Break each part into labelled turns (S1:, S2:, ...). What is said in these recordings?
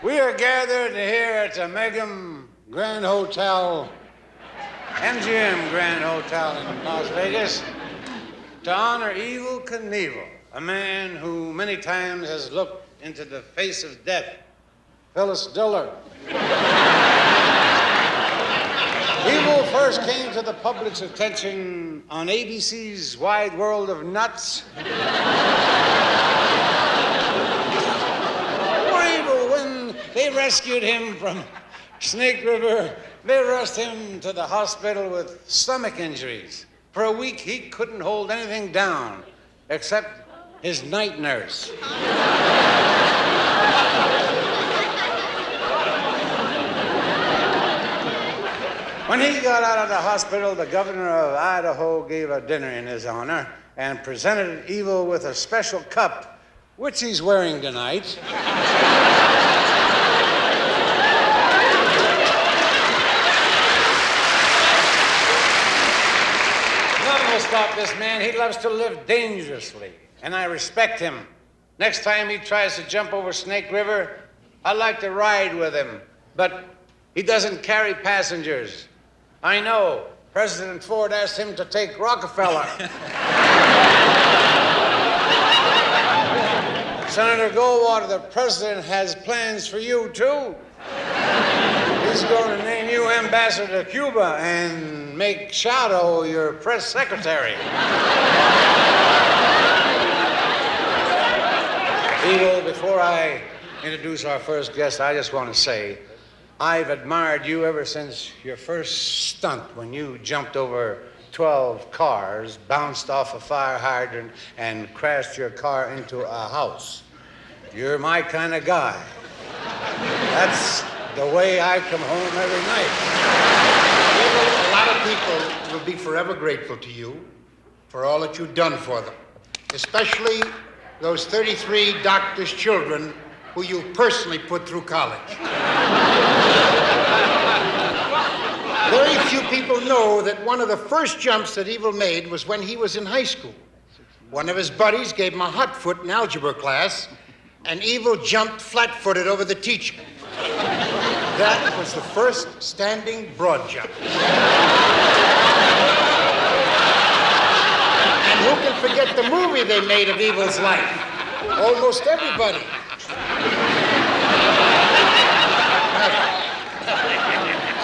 S1: We are gathered here at the Megam Grand Hotel, MGM Grand Hotel in Las Vegas, to honor Evel Knievel, a man who many times has looked into the face of death. Phyllis Diller. Evel first came to the public's attention on ABC's Wide World of Nuts. Poor Evel, when they rescued him from Snake River, they rushed him to the hospital with stomach injuries. For a week, he couldn't hold anything down except his night nurse. When he got out of the hospital, the governor of Idaho gave a dinner in his honor and presented Evel with a special cup, which he's wearing tonight. Nothing will stop this man. He loves to live dangerously, and I respect him. Next time he tries to jump over Snake River, I'd like to ride with him, but he doesn't carry passengers. I know. President Ford asked him to take Rockefeller. Senator Goldwater, the president has plans for you, too. He's going to name you ambassador to Cuba and make Shadow your press secretary. Evel, before I introduce our first guest, I just want to say I've admired you ever since your first stunt when you jumped over 12 cars, bounced off a fire hydrant, and crashed your car into a house. You're my kind of guy. That's the way I come home every night.
S2: A lot of people will be forever grateful to you for all that you've done for them, especially those 33 doctors' children who you personally put through college. Very few people know that one of the first jumps that Evel made was when he was in high school. One of his buddies gave him a hot foot in algebra class, and Evel jumped flat-footed over the teacher. That was the first standing broad jump. And who can forget the movie they made of Evel's life? Almost everybody.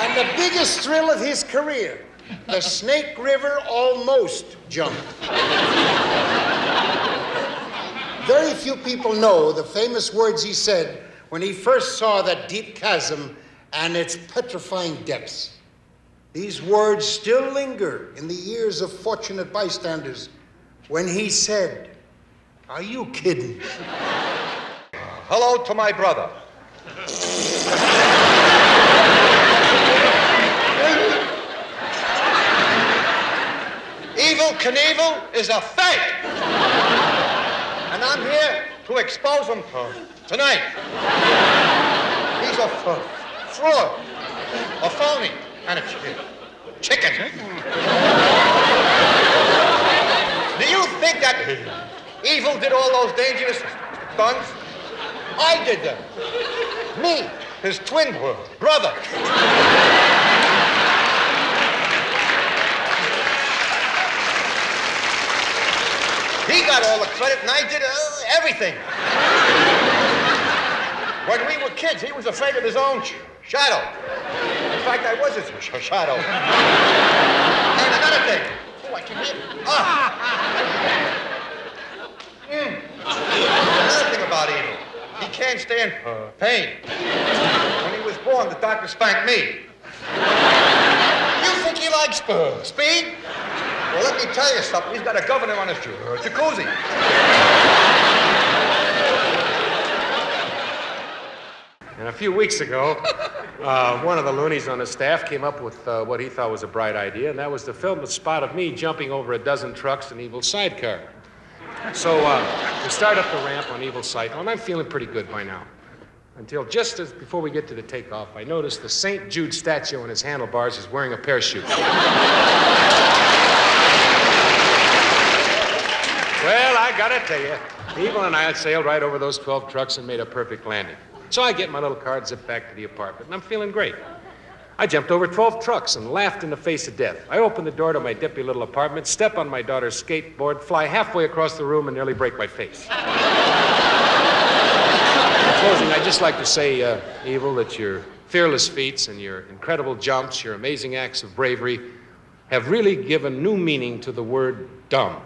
S2: And the biggest thrill of his career, the Snake River almost jump. Very few people know the famous words he said when he first saw that deep chasm and its petrifying depths. These words still linger in the ears of fortunate bystanders when he said, "Are you kidding?"
S3: Hello to my brother. Evel Knievel is a fake. And I'm here to expose him tonight. He's a fraud, a phony, and a chicken. Do you think that Evel did all those dangerous stunts? I did them. Me, his twin brother. He got all the credit, and I did everything. When we were kids, he was afraid of his own shadow. In fact, I was his shadow. And another thing. Oh, I can hear it. Another thing about Evel. He can't stand pain. When he was born, the doctor spanked me. You think he likes speed? Well, let me tell you something. He's got a governor on his jacuzzi.
S4: And a few weeks ago, one of the loonies on the staff came up with what he thought was a bright idea, and that was to film a spot of me jumping over a dozen trucks in Evel's sidecar. So we start up the ramp on Evel's cycle, and I'm feeling pretty good by now. Until just before we get to the takeoff, I noticed the St. Jude statue on his handlebars is wearing a parachute. Well, I gotta tell you, Evel and I had sailed right over those 12 trucks and made a perfect landing. So I get my little car and zip back to the apartment, and I'm feeling great. I jumped over 12 trucks and laughed in the face of death. I opened the door to my dippy little apartment, step on my daughter's skateboard, fly halfway across the room, and nearly break my face. In closing, I'd just like to say, Evel, that your fearless feats and your incredible jumps, your amazing acts of bravery, have really given new meaning to the word dumb.